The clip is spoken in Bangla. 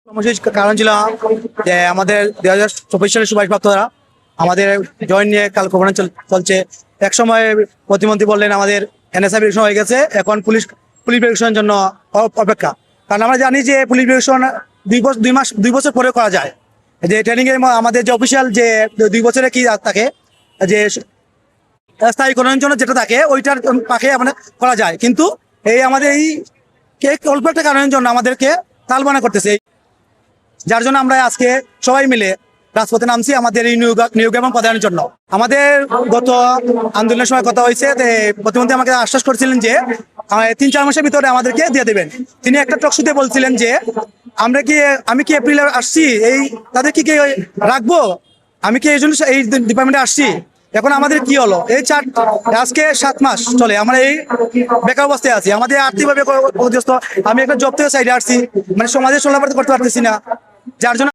কারণ ছিল যে আমাদের 2024 সালের সুপারিশপ্রাপ্তরা আমাদের জয়েন নিয়ে কাল গভর্নেন্স চলছে। এক সময় প্রতিমন্ত্রী বললেন আমাদের এনএসআই ভেরিফিকেশন হয়ে গেছে, এখন পুলিশ ভেরিফিকেশনের জন্য অপেক্ষা। কারণ আমরা জানি যে পুলিশ ভেরিফিকেশন 2 বছর পরে করা যায়। যে ট্রেনিং এর আমাদের যে অফিসিয়াল যে 2 বছরে কি থাকে যে স্থায়ীকরণের জন্য যেটা থাকে ওইটার পাখে আমাদের করা যায়, কিন্তু এই আমাদের এই অল্প একটা কারণের জন্য আমাদেরকে তালবানা করতেছে, যার জন্য আমরা আজকে সবাই মিলে রাজপথে নামছি আমাদের এই নিয়োগ এবং পদায়নের জন্য। আমাদের গত আন্দোলনের সময় কথা হয়েছে যে প্রতিমন্ত্রী আমাকে আশ্বাস করেছিলেন যে 3-4 মাসের ভিতরে আমাদেরকে দিয়ে দেবেন। তিনি একটা টকশোতে বলছিলেন যে আমি কি এপ্রিলে আসছি, এই তাদের কি রাখবো, আমি কি এই জন্য এই ডিপার্টমেন্টে আসছি। এখন আমাদের কি হলো, আজকে 7 মাস চলে আমরা এই বেকার অবস্থায় আছি, আমাদের আর্থিকভাবে ক্ষতিগ্রস্ত। আমি একটা জব থেকে সাইডে আসছি, মানে সমাজের চলাফেরা করতে পারতেছি না, যার জন্য